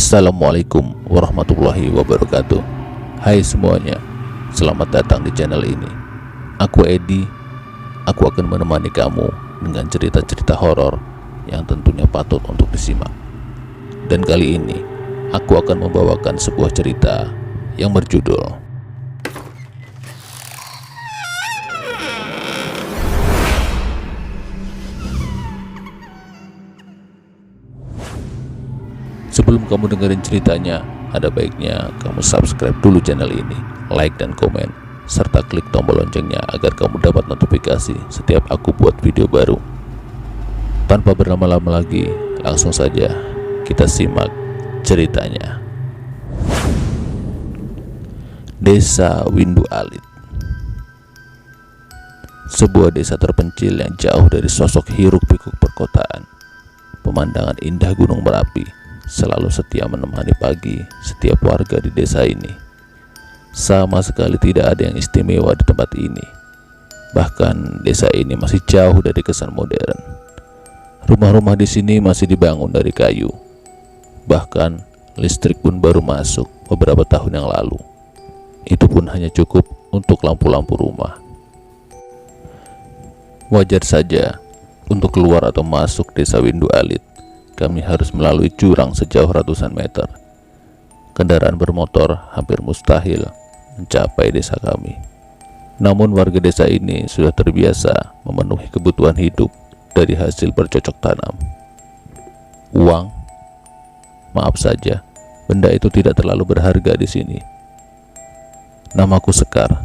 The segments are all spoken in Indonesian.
Assalamualaikum warahmatullahi wabarakatuh. Hai semuanya, selamat datang di channel ini. Aku Edi. Aku akan menemani kamu dengan cerita-cerita horor yang tentunya patut untuk disimak. Dan kali ini aku akan membawakan sebuah cerita yang berjudul Sebelum kamu dengerin ceritanya, ada baiknya kamu subscribe dulu channel ini, like dan komen, serta klik tombol loncengnya agar kamu dapat notifikasi setiap aku buat video baru. Tanpa berlama-lama lagi, langsung saja kita simak ceritanya. Desa Windu Alit. Sebuah desa terpencil yang jauh dari sosok hiruk-pikuk perkotaan. Pemandangan indah Gunung Merapi selalu setia menemani pagi setiap warga di desa ini. Sama sekali tidak ada yang istimewa di tempat ini. Bahkan desa ini masih jauh dari kesan modern. Rumah-rumah di sini masih dibangun dari kayu. Bahkan listrik pun baru masuk beberapa tahun yang lalu. Itu pun hanya cukup untuk lampu-lampu rumah. Wajar saja untuk keluar atau masuk desa Windu Alit, kami harus melalui jurang sejauh ratusan meter. Kendaraan bermotor hampir mustahil mencapai desa kami. Namun warga desa ini sudah terbiasa memenuhi kebutuhan hidup dari hasil bercocok tanam. Uang, maaf saja, benda itu tidak terlalu berharga di sini. Namaku Sekar,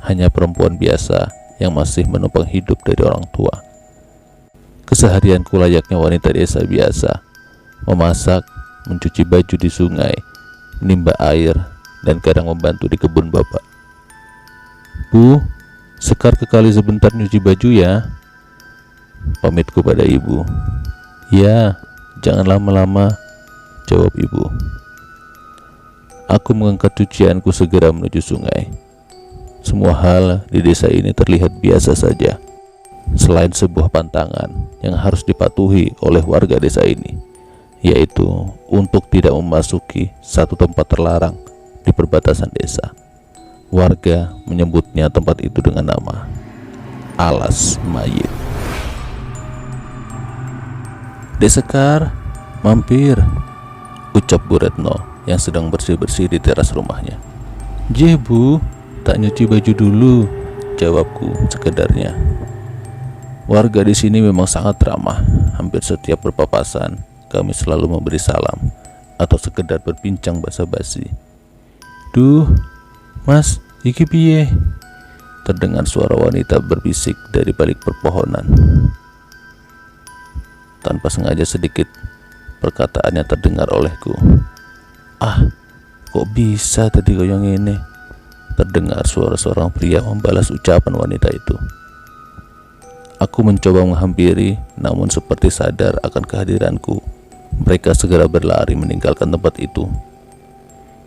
hanya perempuan biasa yang masih menumpang hidup dari orang tua. Keseharianku layaknya wanita desa biasa, memasak, mencuci baju di sungai, menimba air, dan kadang membantu di kebun bapak. Bu, Sekar ke kali sebentar nyuci baju ya, pamitku pada ibu. Ya, jangan lama-lama, jawab ibu. Aku mengangkat cucianku segera menuju sungai. Semua hal di desa ini terlihat biasa saja, selain sebuah pantangan yang harus dipatuhi oleh warga desa ini, yaitu untuk tidak memasuki satu tempat terlarang di perbatasan desa. Warga menyebutnya tempat itu dengan nama Alas Mayit. Dek Sekar, mampir, ucap Bu Retno yang sedang bersih-bersih di teras rumahnya. Je Bu, tak nyuci baju dulu, jawabku sekedarnya. Warga di sini memang sangat ramah. Hampir setiap berpapasan, kami selalu memberi salam atau sekedar berbincang basa-basi. Duh, Mas, iki piye? Terdengar suara wanita berbisik dari balik perpohonan. Tanpa sengaja sedikit, perkataannya terdengar olehku. Ah, kok bisa tadi koyong ini? Terdengar suara seorang pria membalas ucapan wanita itu. Aku mencoba menghampiri, namun seperti sadar akan kehadiranku, mereka segera berlari meninggalkan tempat itu.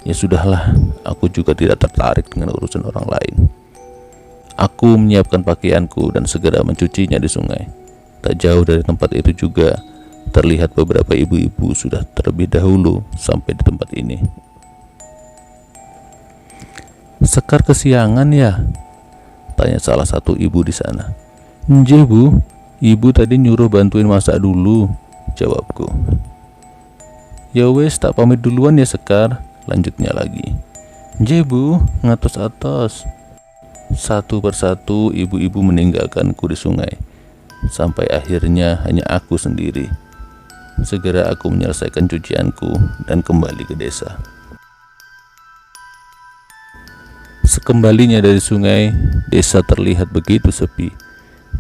Ya sudahlah, aku juga tidak tertarik dengan urusan orang lain. Aku menyiapkan pakaianku dan segera mencucinya di sungai. Tak jauh dari tempat itu juga terlihat beberapa ibu-ibu sudah terlebih dahulu sampai di tempat ini. Sekar kesiangan ya? Tanya salah satu ibu di sana. Nje Bu, ibu tadi nyuruh bantuin masak dulu, jawabku. Ya wes, tak pamit duluan ya Sekar, lanjutnya lagi. Nje Bu, ngatos-atos. Satu persatu ibu-ibu meninggalkanku di sungai, sampai akhirnya hanya aku sendiri. Segera aku menyelesaikan cucianku dan kembali ke desa. Sekembalinya dari sungai, desa terlihat begitu sepi.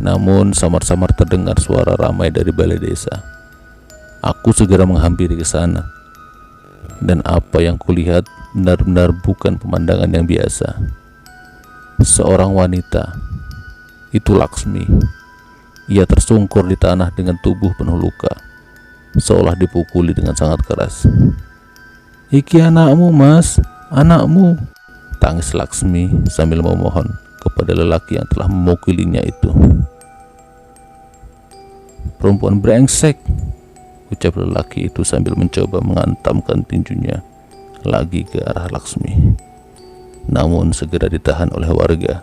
Namun samar-samar terdengar suara ramai dari balai desa. Aku segera menghampiri ke sana. Dan apa yang kulihat benar-benar bukan pemandangan yang biasa. Seorang wanita, itu Laksmi. Ia tersungkur di tanah dengan tubuh penuh luka, seolah dipukuli dengan sangat keras. Iki anakmu Mas, anakmu, tangis Laksmi sambil memohon kepada lelaki yang telah memukulinya itu. Perempuan brengsek, ucap lelaki itu sambil mencoba menghantamkan tinjunya lagi ke arah Laksmi. Namun segera ditahan oleh warga.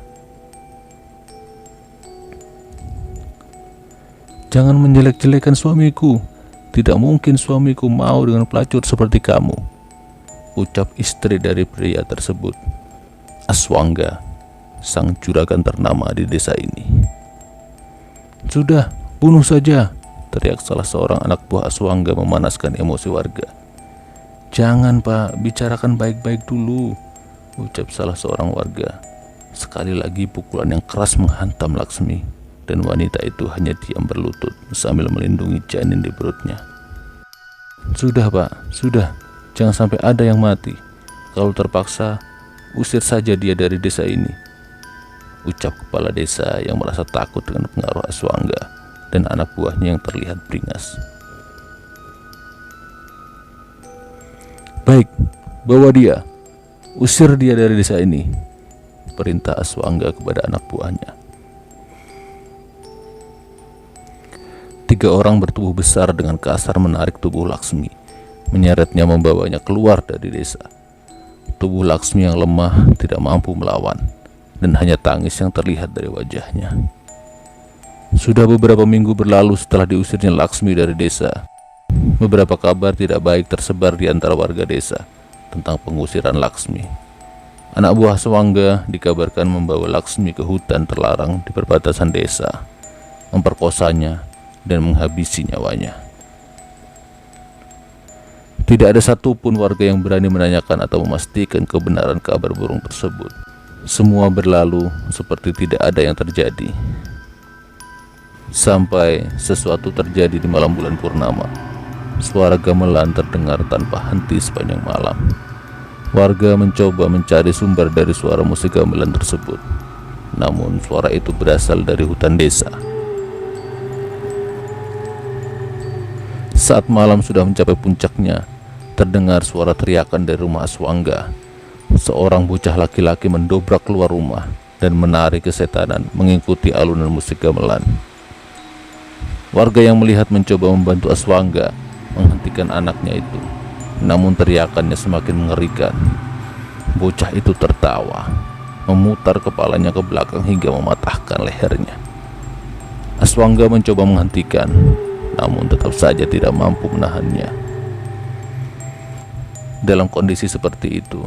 "Jangan menjelek-jelekan suamiku. Tidak mungkin suamiku mau dengan pelacur seperti kamu," ucap istri dari pria tersebut, Aswangga, sang juragan ternama di desa ini. "Sudah, bunuh saja," teriak salah seorang anak buah Aswangga memanaskan emosi warga. "Jangan Pak, bicarakan baik-baik dulu," ucap salah seorang warga. Sekali lagi pukulan yang keras menghantam Laksmi, dan wanita itu hanya diam berlutut sambil melindungi janin di perutnya. "Sudah Pak, sudah, jangan sampai ada yang mati. Kalau terpaksa, usir saja dia dari desa ini," ucap kepala desa yang merasa takut dengan pengaruh Aswangga dan anak buahnya yang terlihat beringas. "Baik, bawa dia, usir dia dari desa ini," perintah Aswangga kepada anak buahnya. 3 orang bertubuh besar dengan kasar menarik tubuh Laksmi, menyeretnya membawanya keluar dari desa. Tubuh Laksmi yang lemah tidak mampu melawan, dan hanya tangis yang terlihat dari wajahnya. Sudah beberapa minggu berlalu setelah diusirnya Laksmi dari desa. Beberapa kabar tidak baik tersebar di antara warga desa tentang pengusiran Laksmi. Anak buah Aswangga dikabarkan membawa Laksmi ke hutan terlarang di perbatasan desa, memperkosanya dan menghabisi nyawanya. Tidak ada satupun warga yang berani menanyakan atau memastikan kebenaran kabar burung tersebut. Semua berlalu seperti tidak ada yang terjadi. Sampai sesuatu terjadi di malam bulan purnama. Suara gamelan terdengar tanpa henti sepanjang malam. Warga mencoba mencari sumber dari suara musik gamelan tersebut. Namun suara itu berasal dari hutan desa. Saat malam sudah mencapai puncaknya, terdengar suara teriakan dari rumah Aswangga. Seorang bocah laki-laki mendobrak keluar rumah dan menari kesetanan mengikuti alunan musik gamelan. Warga yang melihat mencoba membantu Aswangga menghentikan anaknya itu, namun teriakannya semakin mengerikan. Bocah itu tertawa, memutar kepalanya ke belakang hingga mematahkan lehernya. Aswangga mencoba menghentikan, namun tetap saja tidak mampu menahannya. Dalam kondisi seperti itu,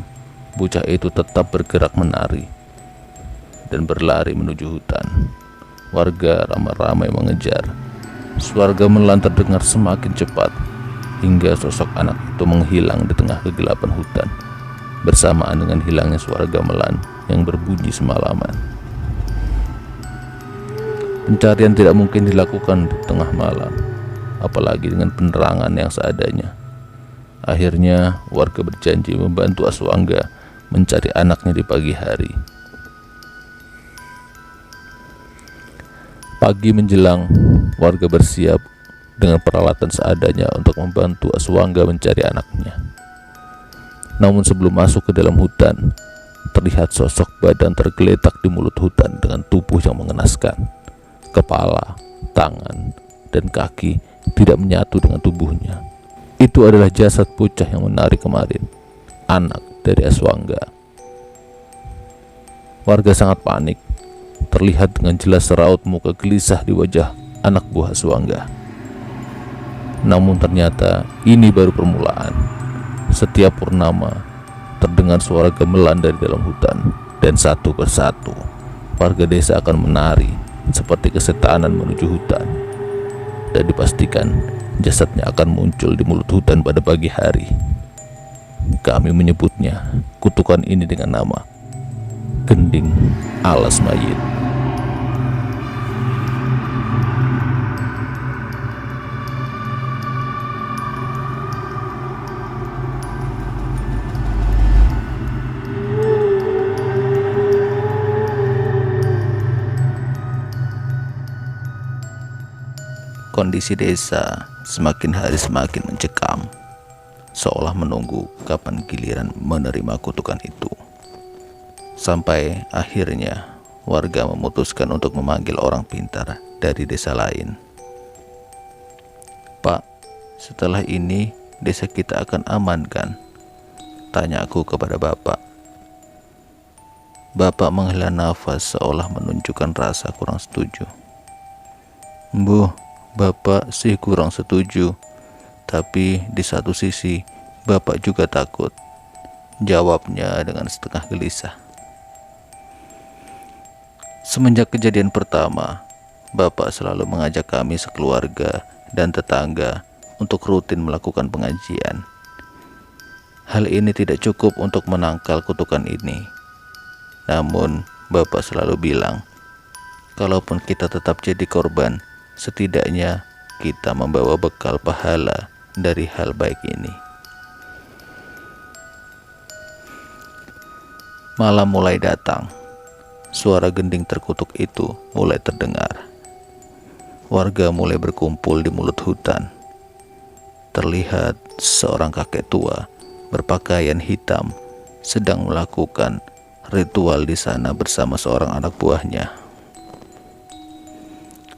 bocah itu tetap bergerak menari dan berlari menuju hutan. Warga ramai-ramai mengejar. Suara gamelan terdengar semakin cepat hingga sosok anak itu menghilang di tengah kegelapan hutan, bersamaan dengan hilangnya suara gamelan yang berbunyi semalaman. Pencarian tidak mungkin dilakukan di tengah malam, apalagi dengan penerangan yang seadanya. Akhirnya warga berjanji membantu Aswangga mencari anaknya di pagi hari. Pagi menjelang, warga bersiap dengan peralatan seadanya untuk membantu Aswangga mencari anaknya. Namun sebelum masuk ke dalam hutan, terlihat sosok badan tergeletak di mulut hutan dengan tubuh yang mengenaskan. Kepala, tangan, dan kaki tidak menyatu dengan tubuhnya. Itu adalah jasad bocah yang menari kemarin, anak dari Aswangga. Warga sangat panik. Terlihat dengan jelas raut muka gelisah di wajah anak buah Aswangga. Namun ternyata ini baru permulaan. Setiap purnama terdengar suara gamelan dari dalam hutan, dan satu persatu warga desa akan menari seperti kesetanan menuju hutan, dan dipastikan jasadnya akan muncul di mulut hutan pada pagi hari. Kami menyebutnya kutukan ini dengan nama Gending Alas Mayit. Kondisi desa semakin hari semakin mencekam, seolah menunggu kapan giliran menerima kutukan itu. Sampai akhirnya warga memutuskan untuk memanggil orang pintar dari desa lain. "Pak, Setelah ini desa kita akan aman kan? Tanya aku kepada bapak. Bapak menghela nafas seolah menunjukkan rasa kurang setuju. Bu, bapak sih kurang setuju. Tapi di satu sisi bapak juga takut. Jawabnya dengan setengah gelisah. Semenjak kejadian pertama, bapak selalu mengajak kami sekeluarga dan tetangga untuk rutin melakukan pengajian. Hal ini tidak cukup untuk menangkal kutukan ini. Namun, bapak selalu bilang, kalaupun kita tetap jadi korban, setidaknya kita membawa bekal pahala dari hal baik ini. Malam mulai datang. Suara gending terkutuk itu mulai terdengar. Warga mulai berkumpul di mulut hutan. Terlihat seorang kakek tua berpakaian hitam sedang melakukan ritual di sana bersama seorang anak buahnya.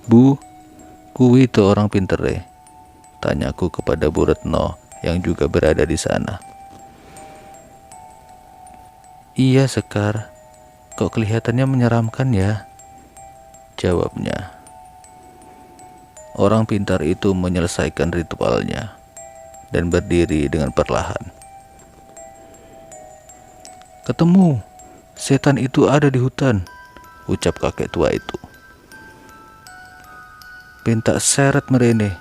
Bu, kuwi itu orang pinter tanyaku kepada Bu Retno yang juga berada di sana. Iya Sekar, kok kelihatannya menyeramkan ya? Jawabnya. Orang pintar itu menyelesaikan ritualnya dan berdiri dengan perlahan. Ketemu, setan itu ada di hutan, ucap kakek tua itu. Pinta seret merene.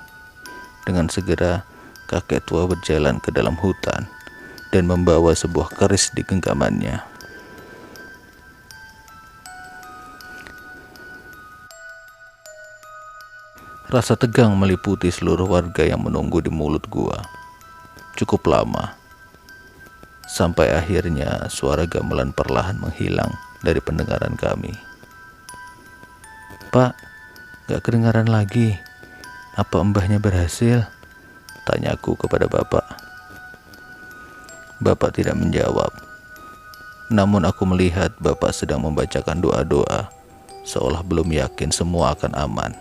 Dengan segera, kakek tua berjalan ke dalam hutan dan membawa sebuah keris di genggamannya. Rasa tegang meliputi seluruh warga yang menunggu di mulut gua. Cukup lama, sampai akhirnya suara gamelan perlahan menghilang dari pendengaran kami. Pak, gak kedengaran lagi. Apa mbahnya berhasil? Tanyaku kepada bapak. Bapak tidak menjawab. Namun aku melihat bapak sedang membacakan doa-doa, seolah belum yakin semua akan aman.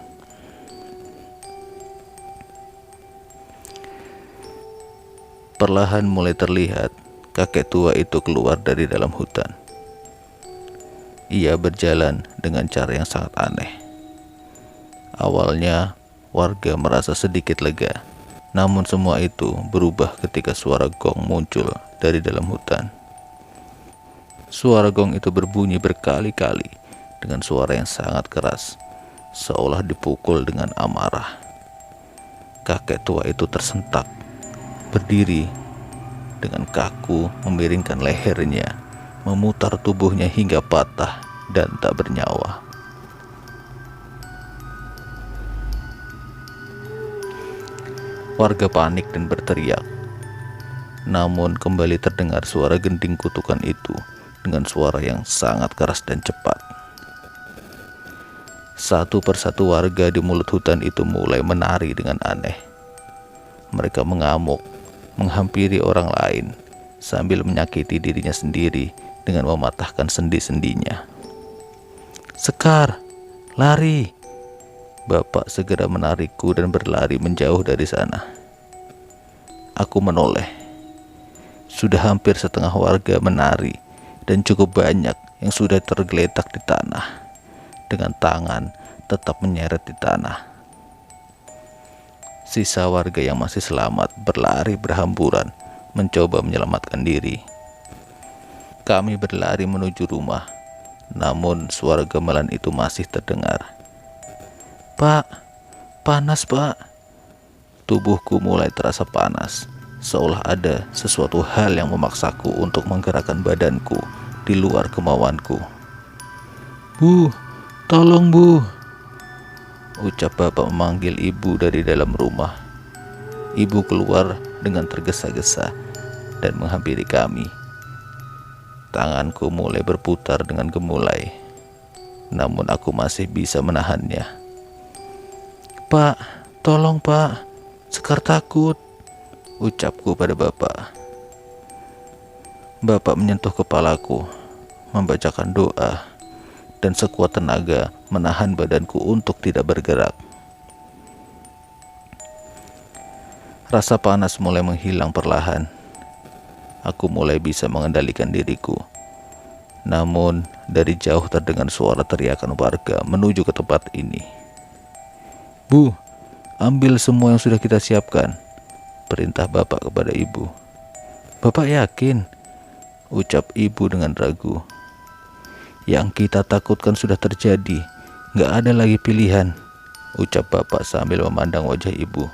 Perlahan mulai terlihat kakek tua itu keluar dari dalam hutan. Ia berjalan dengan cara yang sangat aneh. Awalnya warga merasa sedikit lega, namun semua itu berubah ketika suara gong muncul dari dalam hutan. Suara gong itu berbunyi berkali-kali dengan suara yang sangat keras, seolah dipukul dengan amarah. Kakek tua itu tersentak, berdiri dengan kaku, memiringkan lehernya, memutar tubuhnya hingga patah dan tak bernyawa. Warga panik dan berteriak. Namun kembali terdengar suara gending kutukan itu dengan suara yang sangat keras dan cepat. Satu persatu warga di mulut hutan itu mulai menari dengan aneh. Mereka mengamuk, menghampiri orang lain sambil menyakiti dirinya sendiri dengan mematahkan sendi-sendinya. Sekar, lari! Bapak segera menarikku dan berlari menjauh dari sana. Aku menoleh. Sudah hampir setengah warga menari dan cukup banyak yang sudah tergeletak di tanah, dengan tangan tetap menyeret di tanah. Sisa warga yang masih selamat berlari berhamburan mencoba menyelamatkan diri. Kami berlari menuju rumah, namun suara gamelan itu masih terdengar. Pak, panas pak. Tubuhku mulai terasa panas, seolah ada sesuatu hal yang memaksaku untuk menggerakkan badanku di luar kemauanku. Bu, tolong bu, ucap bapak memanggil ibu dari dalam rumah. Ibu keluar dengan tergesa-gesa dan menghampiri kami. Tanganku mulai berputar dengan gemulai, namun aku masih bisa menahannya. Pak, tolong pak, Sekar takut, ucapku pada bapak. Bapak menyentuh kepalaku, membacakan doa, dan sekuat tenaga menahan badanku untuk tidak bergerak. Rasa panas mulai menghilang perlahan. Aku mulai bisa mengendalikan diriku. Namun, dari jauh terdengar suara teriakan warga menuju ke tempat ini. "Bu, ambil semua yang sudah kita siapkan," perintah bapak kepada ibu. "Bapak yakin?" ucap ibu dengan ragu. "Yang kita takutkan sudah terjadi, gak ada lagi pilihan," ucap bapak sambil memandang wajah ibu.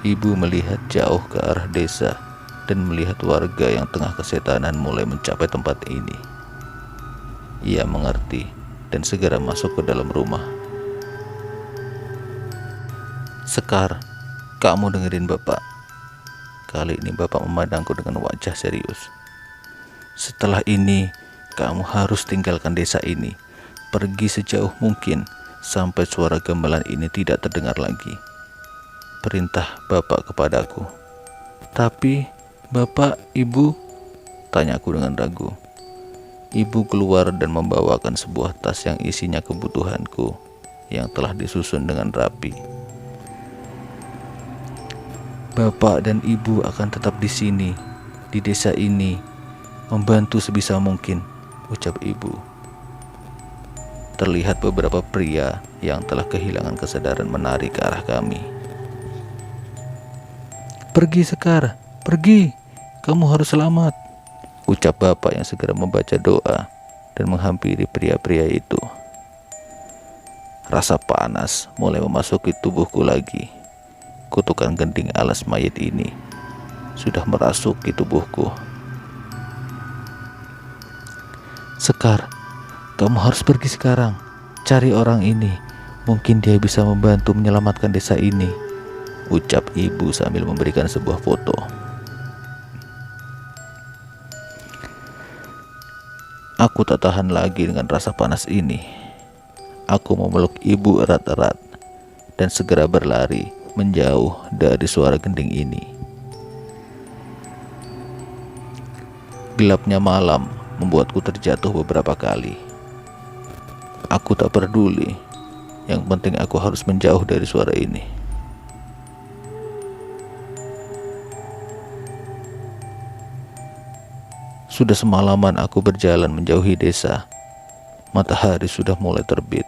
Ibu melihat jauh ke arah desa dan melihat warga yang tengah kesetanan mulai mencapai tempat ini. Ia mengerti dan segera masuk ke dalam rumah. "Sekar, kamu dengerin bapak." Kali ini bapak memandangku dengan wajah serius. "Setelah ini, kamu harus tinggalkan desa ini. Pergi sejauh mungkin sampai suara gamelan ini tidak terdengar lagi," perintah bapak kepadaku. "Tapi, bapak, ibu?" tanyaku dengan ragu. Ibu keluar dan membawakan sebuah tas yang isinya kebutuhanku yang telah disusun dengan rapi. "Bapak dan ibu akan tetap di sini, di desa ini, membantu sebisa mungkin," ucap ibu. Terlihat beberapa pria yang telah kehilangan kesadaran menari ke arah kami. "Pergi, Sekar, pergi. Kamu harus selamat," ucap bapak yang segera membaca doa dan menghampiri pria-pria itu. Rasa panas mulai memasuki tubuhku lagi. Kutukan gending alas mayat ini sudah merasuki tubuhku. "Sekar, kamu harus pergi sekarang. Cari orang ini. Mungkin dia bisa membantu menyelamatkan desa ini," ucap ibu sambil memberikan sebuah foto. Aku tak tahan lagi dengan rasa panas ini. Aku memeluk ibu erat-erat dan segera berlari menjauh dari suara gending ini. Gelapnya malam membuatku terjatuh beberapa kali. Aku tak peduli. Yang penting aku harus menjauh dari suara ini. Sudah semalaman aku berjalan menjauhi desa. Matahari sudah mulai terbit.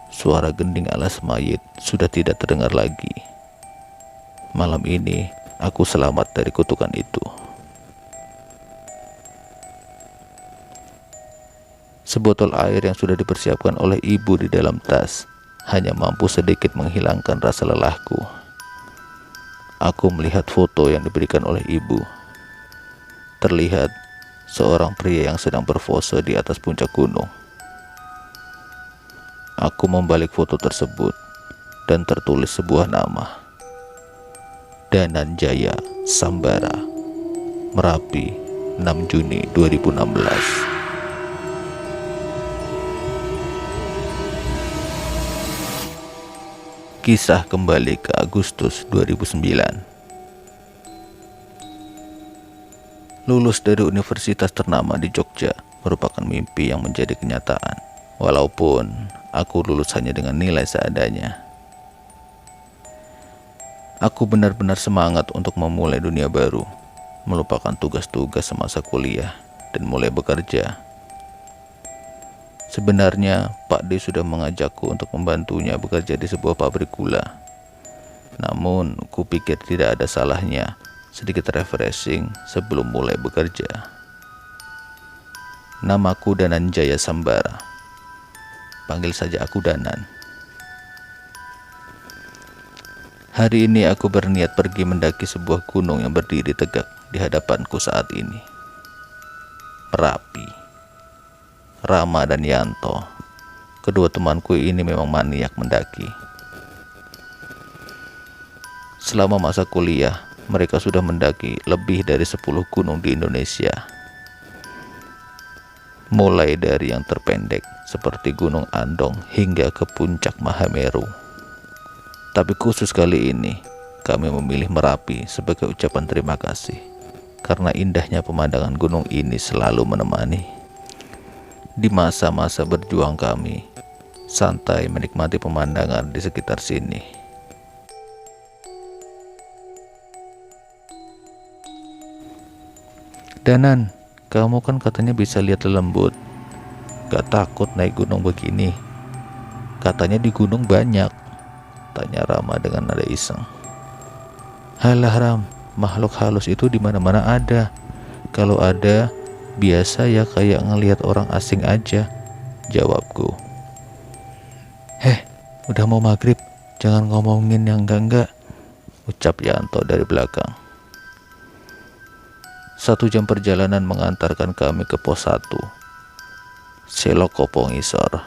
Suara gending alas mayit sudah tidak terdengar lagi. Malam ini aku selamat dari kutukan itu. Sebotol air yang sudah dipersiapkan oleh ibu di dalam tas hanya mampu sedikit menghilangkan rasa lelahku. Aku melihat foto yang diberikan oleh ibu. Terlihat seorang pria yang sedang berpose di atas puncak gunung. Aku membalik foto tersebut dan tertulis sebuah nama. Dananjaya Sambara, Merapi, 6 Juni 2016. Kisah kembali ke Agustus 2009. Lulus dari universitas ternama di Jogja merupakan mimpi yang menjadi kenyataan. Walaupun aku lulus hanya dengan nilai seadanya. Aku benar-benar semangat untuk memulai dunia baru, melupakan tugas-tugas semasa kuliah, dan mulai bekerja. Sebenarnya Pak D sudah mengajakku untuk membantunya bekerja di sebuah pabrik gula. Namun kupikir tidak ada salahnya sedikit refreshing sebelum mulai bekerja. Namaku Dananjaya Sambara. Panggil saja aku Danan. Hari ini aku berniat pergi mendaki sebuah gunung yang berdiri tegak di hadapanku saat ini. Merapi. Rama dan Yanto, kedua temanku ini memang maniak mendaki. Selama masa kuliah, mereka sudah mendaki lebih dari 10 gunung di Indonesia. Mulai dari yang terpendek seperti Gunung Andong hingga ke puncak Mahameru. Tapi khusus kali ini, kami memilih Merapi sebagai ucapan terima kasih karena indahnya pemandangan gunung ini selalu menemani di masa-masa berjuang kami santai menikmati pemandangan di sekitar sini. Danan, kamu kan katanya bisa lihat lembut. Gak takut naik gunung begini? Katanya di gunung banyak, tanya Rama dengan nada iseng. Halah Ram, makhluk halus itu di mana-mana ada. Kalau ada, biasa ya kayak ngelihat orang asing aja, jawabku. Udah mau maghrib, jangan ngomongin yang enggak, ucap Yanto dari belakang. 1 jam perjalanan mengantarkan kami ke pos 1, Selok Kopongisor.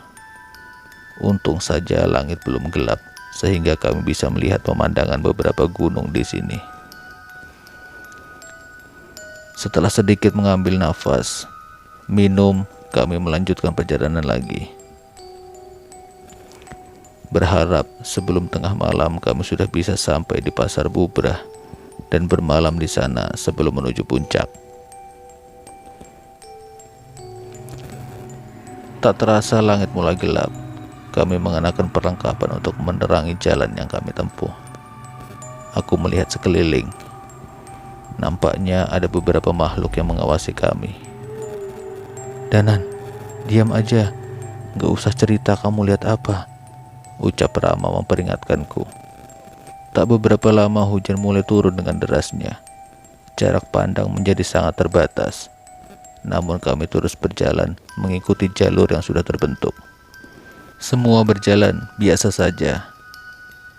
Untung saja langit belum gelap, sehingga kami bisa melihat pemandangan beberapa gunung di sini. Setelah sedikit mengambil nafas, minum, kami melanjutkan perjalanan lagi. Berharap sebelum tengah malam kami sudah bisa sampai di Pasar Bubrah dan bermalam di sana sebelum menuju puncak. Tak terasa langit mulai gelap. Kami mengenakan perlengkapan untuk menerangi jalan yang kami tempuh. Aku melihat sekeliling. Nampaknya ada beberapa makhluk yang mengawasi kami. Danan, diam aja. Gak usah cerita kamu lihat apa, ucap Rama memperingatkanku. Tak beberapa lama hujan mulai turun dengan derasnya. Jarak pandang menjadi sangat terbatas. Namun kami terus berjalan mengikuti jalur yang sudah terbentuk. Semua berjalan biasa saja,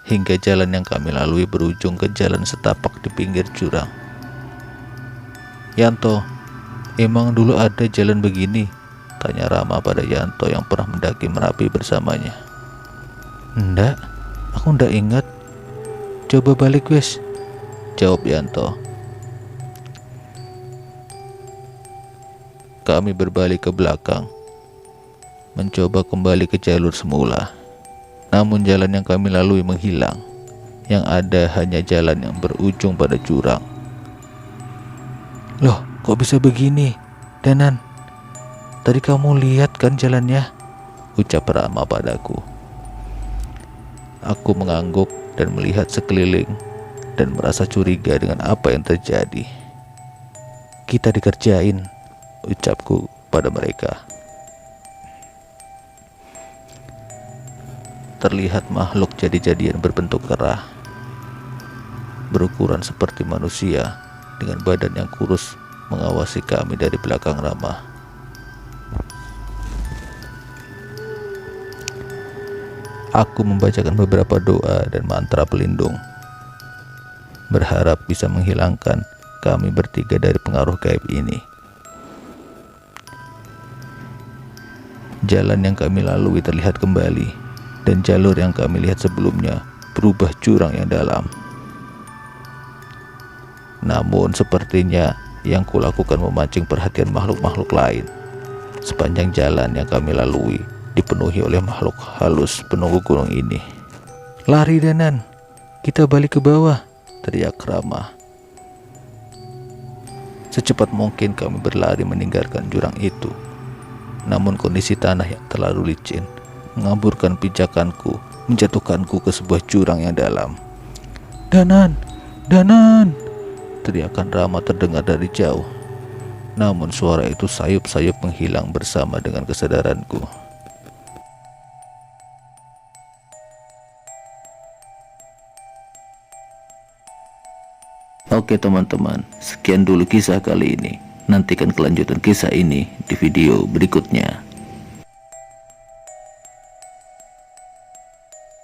hingga jalan yang kami lalui berujung ke jalan setapak di pinggir jurang. Yanto, emang dulu ada jalan begini? Tanya Rama pada Yanto yang pernah mendaki Merapi bersamanya. Enggak, aku enggak ingat. Coba balik wes, jawab Yanto. Kami berbalik ke belakang, mencoba kembali ke jalur semula. Namun jalan yang kami lalui menghilang. Yang ada hanya jalan yang berujung pada jurang. Loh, kok bisa begini, Danan? Tadi kamu lihat kan jalannya? Ucap Rama padaku. Aku mengangguk dan melihat sekeliling dan merasa curiga dengan apa yang terjadi. Kita dikerjain, ucapku pada mereka. Terlihat makhluk jadi-jadian berbentuk kera, berukuran seperti manusia dengan badan yang kurus mengawasi kami dari belakang Rama. Aku membacakan beberapa doa dan mantra pelindung, berharap bisa menghilangkan kami bertiga dari pengaruh gaib ini. Jalan yang kami lalui terlihat kembali, dan jalur yang kami lihat sebelumnya berubah jurang yang dalam. Namun sepertinya yang kulakukan memancing perhatian makhluk-makhluk lain. Sepanjang jalan yang kami lalui dipenuhi oleh makhluk halus penunggu gunung ini. Lari Danan, kita balik ke bawah, teriak Rama. Secepat mungkin kami berlari meninggalkan jurang itu. Namun kondisi tanah yang terlalu licin mengamburkan pijakanku, menjatuhkanku ke sebuah jurang yang dalam. Danan, Danan, teriakan Rama terdengar dari jauh. Namun suara itu sayup-sayup menghilang bersama dengan kesadaranku. Oke teman-teman, sekian dulu kisah kali ini. Nantikan kelanjutan kisah ini di video berikutnya.